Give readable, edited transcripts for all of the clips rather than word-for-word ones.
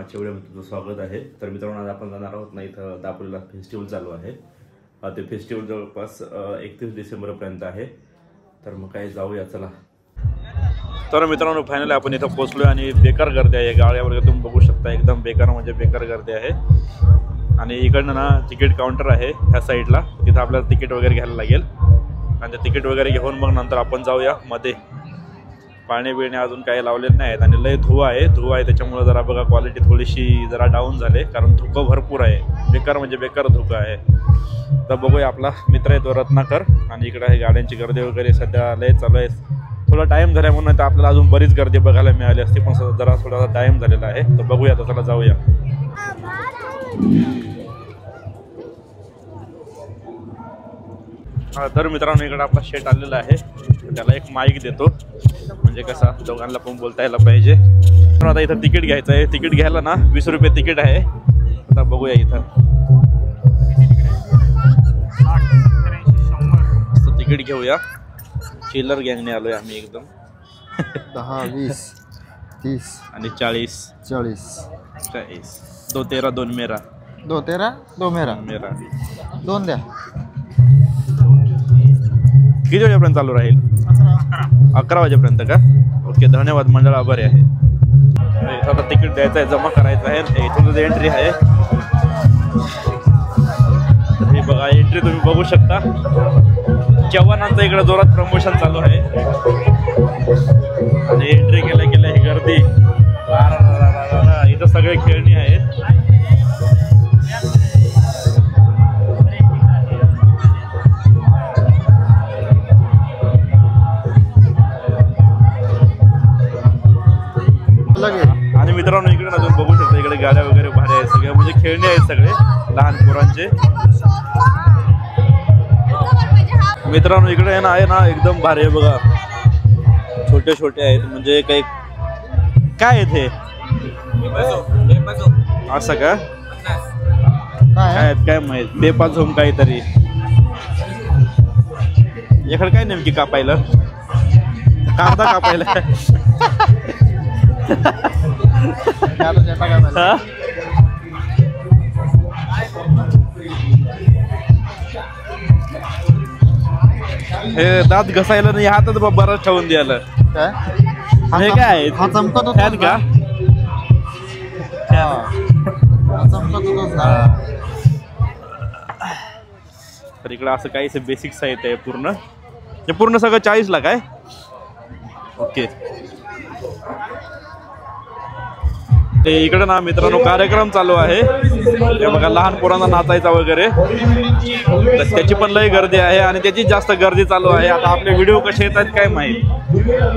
आजच्या व्हिडिओमध्ये तुमचं स्वागत आहे। तर मित्रांनो, आज आपण जाणार आहोत ना इथं दापोलीला फेस्टिवल चालू आहे। ते फेस्टिवल जवळपास 31 डिसेंबरपर्यंत आहे। तर मग काय जाऊया चला। तर मित्रांनो, फायनली आपण इथं पोहोचलोय आणि बेकार गर्दी आहे गाड्यावर, तुम्ही बघू शकता एकदम बेकार म्हणजे बेकार गर्दी आहे। आणि इकडनं ना तिकीट काउंटर आहे ह्या साईडला, तिथं आपल्याला तिकीट वगैरे घ्यायला लागेल आणि ते तिकीट वगैरे घेऊन मग नंतर आपण जाऊया मध्ये। पाणी बिणे अजून काही लावलेले नाहीत आणि लय धुवा आहे त्याच्यामुळे जरा बघा क्वालिटी थोडीशी जरा डाऊन झाले, कारण धुकं भरपूर आहे, बेकार म्हणजे बेकार धुकं आहे। तर बघूया, आपला मित्र आहे तो रत्नाकर आणि इकडे आहे गाड्यांची गर्दी वगैरे सध्या लय चालू आहे। थोडा टाइम झाला म्हणून तर आपल्याला अजून बरीच गर्दी बघायला मिळाली असते, पण जरा थोडासा टाइम झालेला आहे। तर बघूया, तर चला जाऊया। तर मित्रांनो, इकडे आपला शेट आलेला आहे, त्याला एक माईक देतो म्हणजे कसा दोघांना पण बोलता यायला पाहिजे। तर आता इथं तिकीट घ्यायचं आहे, तिकीट घ्यायला ना 20 रुपये तिकीट आहे। आता बघूया, इथं तिकीट घेऊया। चिल्लर गँगने आलोय आम्ही एकदम। 10, 20, 30 आणि 40 2 13 2 मेरा 2 13 2 मेरा मेरा 2 द्या। किती वाजेपर्यंत चालू राहील? 11 वाजेपर्यंत का? ओके, धन्यवाद मंडळ, आभारी आहे। आता तिकीट द्यायचं आहे, जमा करायचं आहे। इथून एंट्री आहे, हे बघा एंट्री तुम्ही बघू शकता। जवानांचं इकडे जोरात प्रमोशन चालू आहे आणि एंट्री केल्या केल्या ही गर्दी, इथं सगळे खेळणी आहेत। आणि मित्रांनो, इकडे ना तुम्ही बघू शकता, इकडे गाड्या वगैरे भारी आहेत, सगळे म्हणजे खेळणे आहेत सगळे लहान पोरांचे। मित्रांनो, इकडे आहे ना एकदम भारी आहे बघा, छोटे छोटे आहेत म्हणजे काही काय इथे असं का काय माहित, पेपा झोम काहीतरी। इकडे काय नेमकी कापायला, कांदा कापायला हे दात घसायला नाही, हातात बरंच ठेवून द्यायला। हे काय चमकत फॅन का? तर इकडं असं काही बेसिक साहित्य आहे पूर्ण, हे पूर्ण सगळं 40 ला काय? ओके, ते इकडे ना मित्रांनो कार्यक्रम चालू आहे, हे बघा लहान पोरांना नाचायचा वगैरे, तर त्याची पण लय गर्दी आहे आणि त्याची जास्त गर्दी चालू आहे। आता आपले व्हिडिओ कसे येतात काय माहित,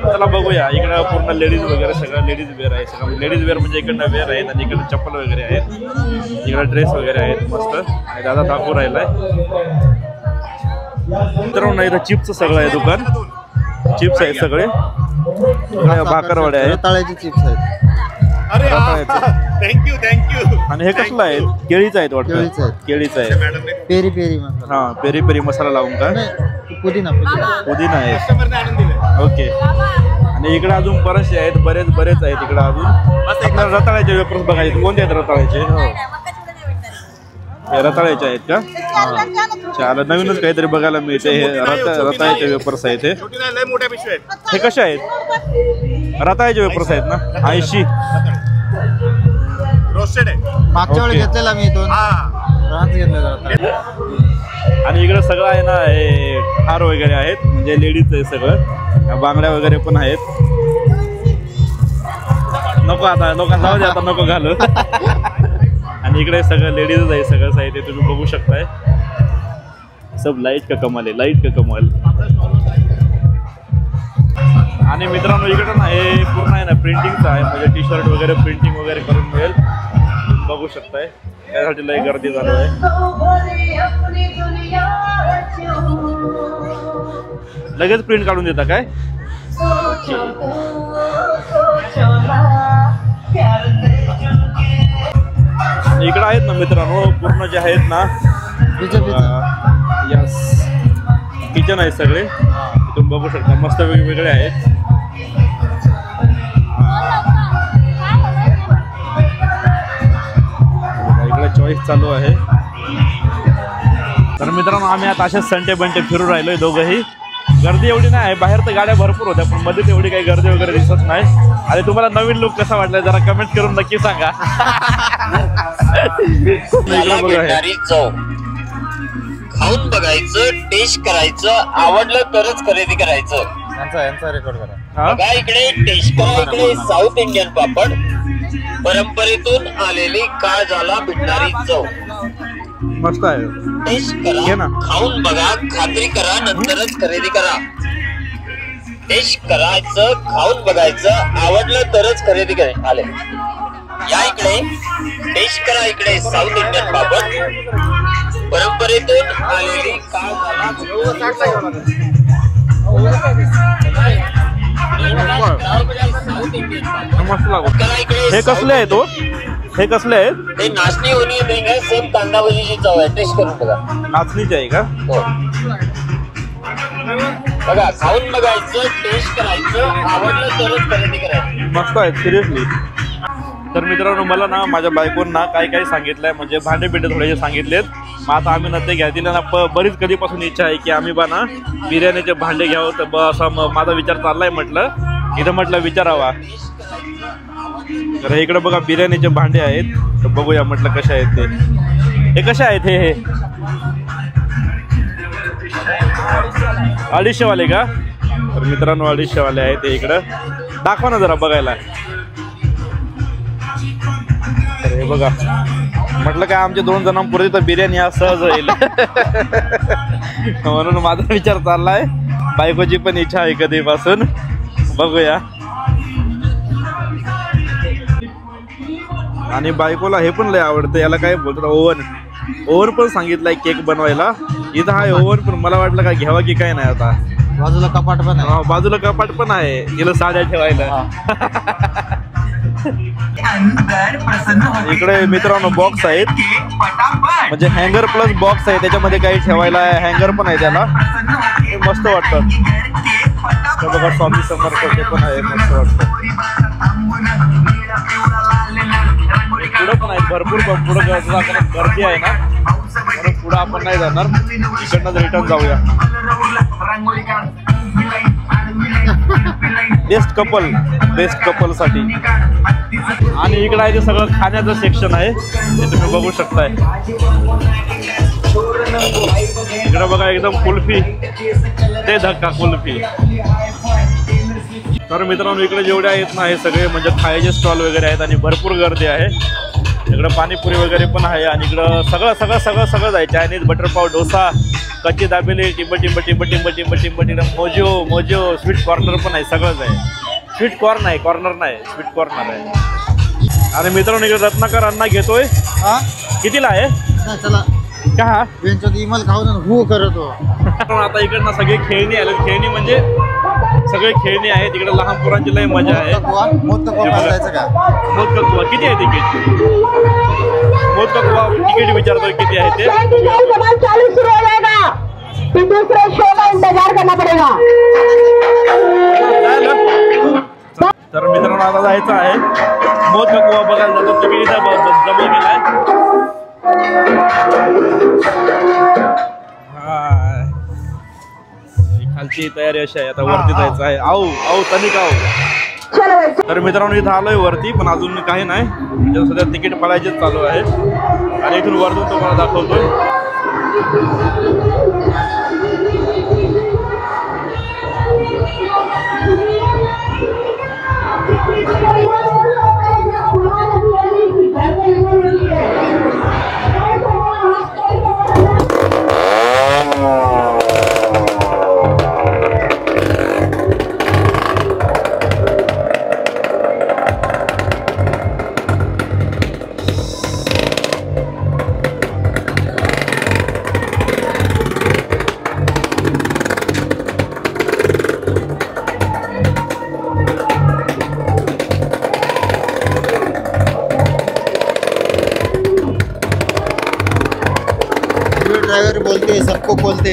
चला बघूया। इकडे पूर्ण लेडीज वगैरे सगळं लेडीज वेअर आहे, सगळं लेडीज वेअर म्हणजे इकडनं वेअर आहेत आणि इकडे चप्पल वगैरे आहेत, इकडे ड्रेस वगैरे आहेत मस्त, आणि दादा दाखवू राहिलाय। मित्रांनो, इथं चिप्सचं सगळं आहे दुकान, चिप्स आहेत सगळे, भाकरवडे आहेत, ताळ्याचे चिप्स आहेत। थँक्यू। आणि हे कसलं आहे? केळीचं आहेत वाटतं, केळीचं आहे, पेरी पेरी मसाला। हा, पेरी पेरी मसाला लावून का? पुदिना आहे, ओके। आणि इकडे अजून बरेचसे आहेत, बरेच आहेत इकडे अजून। आपल्याला रताळ्याचे वेफर्स बघायचे, कोणते आहेत रताळ्याचे? हे रताळ्याचे आहेत का? चालेल, नवीनच काहीतरी बघायला मिळते। हे रताळ्याचे वेफर्स आहेत, हे कसे आहेत? रताळ्याचे वेफर्स आहेत ना, 80 मागच्या वेळी घेतलेला मी इथून घेतलेला। आणि इकडे सगळं आहे ना, हे हार वगैरे आहेत म्हणजे लेडीज आहे सगळं, बांगड्या वगैरे पण आहेत। नको आता, लोक जाऊ दे आता, नको घालू। आणि इकडे सगळं लेडीजच आहे, सगळं साहित्य तुम्ही बघू शकताय। सब लाईट का कमाल आहे, लाईट का कमाल। आणि मित्रांनो, इकडे ना हे पूर्ण आहे ना प्रिंटिंगचं आहे, म्हणजे टी शर्ट वगैरे प्रिंटिंग वगैरे करून मिळेल, बघू शकताय। त्यासाठी लई गर्दी चालू आहे। लगेच प्रिंट काढून देता काय? इकडे आहेत ना मित्रांनो, पूर्ण जे आहेत ना यस किचन आहेत सगळे, तुम्ही बघू शकता मस्त वेगवेगळे आहेत। चॉईस चालू आहे. तर मित्रांनो आम्ही आता असेच संटे बंटे फिरून राहिलोय दोघंही. गर्दी एवढी नाही आहे, बाहेर तर गाड्या भरपूर होत्या पण मध्ये तेवढी काही गर्दी वगैरे दिसत नाही. आणि तुम्हाला नवीन लुक कसा वाटला जरा कमेंट करून नक्की सांगा. खाऊन बघायचं, टेस्ट करायचं, आवडलं तरच खरेदी करायचं. यांचा रेकॉर्ड करा. बघा इकडे टेस्ट करा, इकडे साऊथ इंडियन पापड, परंपरेतून आलेली काळ झाला भिडणारी चव. मस्त आहे. टेस्ट घे करा, ना. खाऊन बघा, खात्री करा, नंतरच खरेदी करा. टेस्ट करायचं, खाऊन बघायचं, आवडलं तरच खरेदी करा. आले या इकडे टेस्ट करा, इकडे साऊथ इंडियन पापड, परंपरेतून आलेली काळ झाला. मस्त लागत. हे कसले आहे तो? हे कसले आहेत? ते नाचणी होणी देंगे सेम कांदा भजीची चव आहे. टेस्ट करून बघा. नाचणीची आहे का? हो. बघा खाऊन बघायचं, टेस्ट करायचं, आवडलं तरच खरेदी करायचं. मस्त आहे सिरियसली. तर मित्रांनो मला ना माझ्या बायकोंना काय काय सांगितलंय म्हणजे भांडे बिंडे थोडेसे सांगितलेत. मग आता आम्ही ना ते घ्यायला ना बरीच कधीपासून इच्छा आहे की आम्ही बा ना बिर्याणीचे भांडे घ्यावं. तर असा माझा विचार चाललाय. म्हटलं इथं म्हटलं विचारावा. तर इकडे बघा बिर्याणीचे भांडे आहेत. तर बघूया म्हटलं कसे आहेत ते. हे कसे आहेत? हे 250 वाले का? तर मित्रांनो 250 वाले आहेत ते. इकडं दाखवा ना जरा बघायला. तर हे बघा म्हटलं काय आमच्या 2 जणांपुरती तर बिर्याणी हा सहज होईल. म्हणून माझा विचार चाललाय. बायकोची पण इच्छा आहे कधीपासून. बघूया. आणि बायकोला हे पण लय आवडतं. याला काय बोलतात ओव्हन पण सांगितलंय केक बनवायला. इथं आहे ओव्हन पण मला वाटलं काय घ्यावा की काय नाही. आता बाजूला कपाट पण आहे. बाजूला कपाट पण आहे तिला साड्या ठेवायला. इकडे मित्रांनो बॉक्स आहेत म्हणजे हँगर प्लस बॉक्स आहे. त्याच्यामध्ये काही ठेवायला हँगर पण आहे त्याला. मस्त वाटतं. तर बघा स्वामी समर्थाचे पण आहे. मस्त वाटतं. पुढं पण आहेत भरपूर. पुढं गर्दी आहे ना म्हणून पुढं आपण नाही जाणार. इकडनं रिटर्न जाऊया. बेस्ट कपल साठी. आणि इकडे आहे ते सगळं खाण्याचं सेक्शन आहे. हे तुम्ही बघू शकताय. इकडे बघा एकदम कुल्फी ते धक्का कुल्फी. तर मित्रांनो इकडे जेवढे आहेत ना हे सगळे म्हणजे खायचे स्टॉल वगैरे आहेत आणि भरपूर गर्दी आहे. इकडं पाणीपुरी वगैरे पण आहे आणि इकडं सगळं आहे. चायनीज, बटरपाव, डोसा, कच्ची दाबेली, टिंब मोजो स्वीट कॉर्नर पण आहे. सगळंच आहे. स्वीट कॉर्न आहे, कॉर्नर नाही, स्वीट कॉर्नर आहे. आणि मित्रांनो इकडे रत्नाकर अण्णा घेतोय. कितीला आहे? चला का इमल खाऊन हू करतो. आता इकडनं सगळे खेळणी आले. खेळणी म्हणजे सगळे खेळणी आहेत. इकडे लहान पोरांची लय मजा आहे. मोदक कुवा किती आहे तिकीट? मोदक कुवा तिकीट विचारतोय किती आहे ते. तर मित्रांनो आता जायचं आहे मोदक कुवा बघायला जातो. तिकीट जमा केलाय. खालची तयारी अशी आहे. आता वरती जायचं आहे. आऊ तनिक आऊ. तर मित्रांनो इथं आलोय वरती पण अजून काही नाही. म्हणजे सध्या तिकीट पळायचेच चालू आहे. आणि इथून वरतून तुम्हाला दाखवतोय. ड्राइवर बोलते सबको बोलते.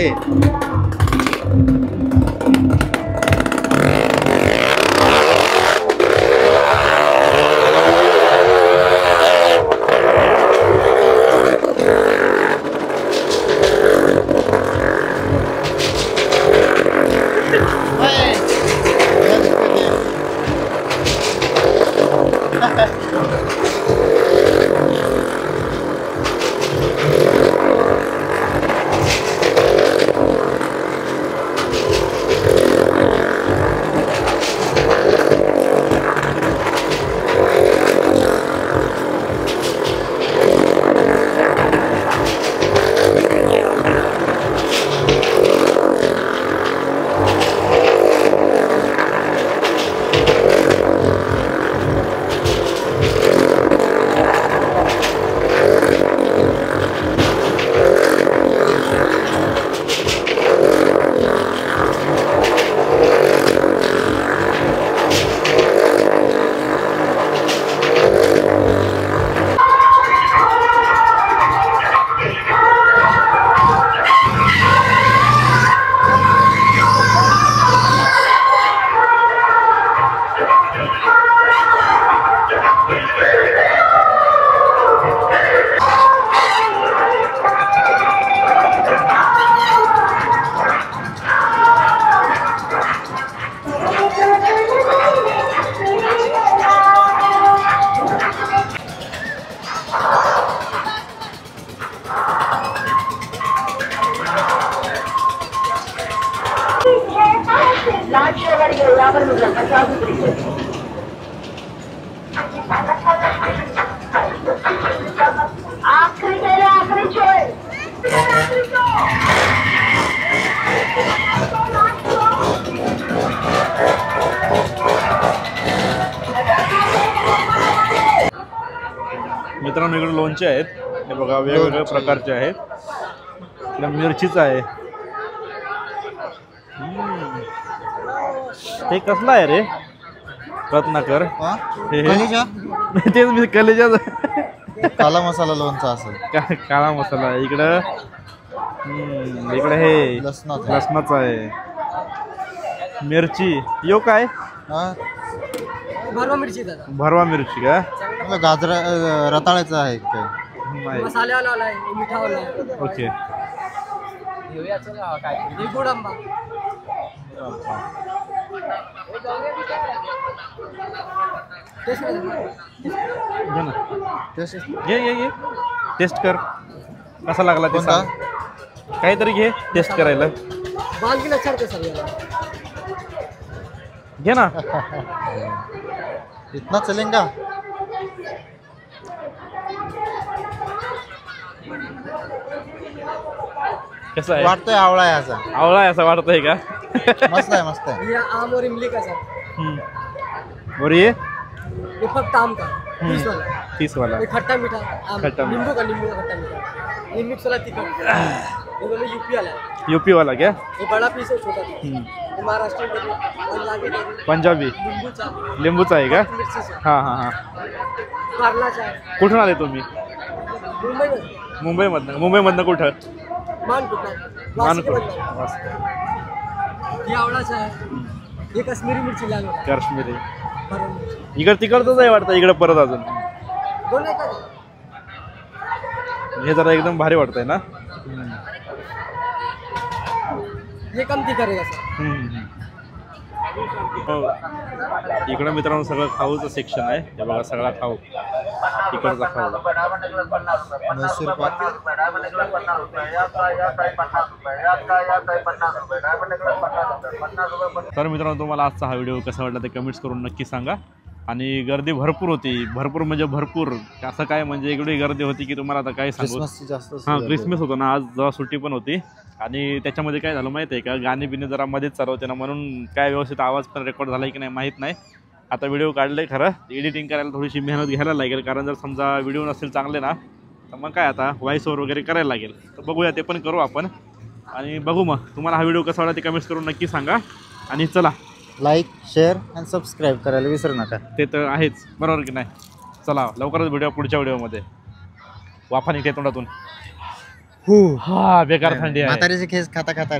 मित्रांनो इकडे लोणचे आहेत, हे बघा वेगवेगळ्या प्रकारचे आहेत. इकडे मिरचीचं आहे. हे कसलं आहे रे रत्नाकर? तेच मी कलेजा काला मसाला लोणचा असेल. काळा मसाला आहे इकडं. इकडे हे लसणाचं आहे. मिरची यो काय? भरवा मिरची दादा. भरवा मिरची का? गाजर रताळ्याचं आहे काय? मसाल्यावाला आहे, मिठावाला आहे. ओके. हे गोड आंबा. घे ना, घे टेस्ट कर कसा लागला ते सांग. काहीतरी घे टेस्ट करायला. बाल की लक्षात सर घे ना. इतना चलेगा? कसं आहे? वाटतोय आवळा आहे असा. आवळा आहे असं वाटतंय का? मस्त आहे मस्त आहे. ये आम और इमली का सर. और ये फक्त आम का 30 वाला. 30 वाला. ये खट्टा मीठा आम. खट्टा मीठा. नींबू का खट्टा मीठा. ये मिक्स वाला तीखा. ये वाला यूपी वाला है. यूपी वाला क्या? ये बड़ा पीस है, छोटा पीस. ये महाराष्ट्र का पंजाबी लिंबूचा. लिंबूचा आहे का? मिरचीचा. हां हां हां. कारलाचा आहे. कुठून आले तुम्ही? मुंबईमध्ये. मुंबईमधनं कुठं? मानकुट. हे आवळाचा आहे. हे काश्मीरी मिरची लाल होता. काश्मीरी. इकडं तिकडचंच आहे वाटतं इकडं परत अजून. दोन आहे का? हे जरा एकदम भारी वाटतंय ना. हे कम ती करेगा सर. इकडं मित्रांनो सगळं खाऊचं सेक्शन आहे. हे बघा सगळा खाऊ इकडचा खाऊ. मैसूर पाक. तर मित्रांनो तुम्हाला आजचा हा व्हिडिओ कसा वाटला ते कमेंट्स करून नक्की सांगा. आणि गर्दी भरपूर होती. भरपूर म्हणजे भरपूर. असं काय म्हणजे एवढी गर्दी होती की तुम्हाला आता काय सांगू. हां क्रिसमस होतं ना आज, जरा सुट्टी पण होती. आणि त्याच्यामध्ये काय झालं माहिती आहे का, गाणी बिणे जरा मध्येच चालवते ना, म्हणून काय व्यवस्थित आवाज पण रेकॉर्ड झाला की नाही माहीत नाही. आता व्हिडिओ काढले खरं, एडिटिंग करायला थोडीशी मेहनत घ्यायला लागेल. कारण जर समजा व्हिडिओ नसेल चांगले ना तर मग काय आता व्हॉइस ओव्हर वगैरे करायला लागेल. तर बघूया ते पण करू आपण. आणि बघू मग तुम्हाला हा व्हिडिओ कसा वाटला ते कमेंट्स करून नक्की सांगा. आणि चला लाईक शेअर आणि सबस्क्राईब करायला विसरू नका. ते तर आहेच, बरोबर की नाही. चला लवकरच व्हिडिओ पुढच्या व्हिडिओमध्ये. वाफा निघते तोंडातून. हा बेकार थंडी आहे. म्हातारीचे खेस खाता खाता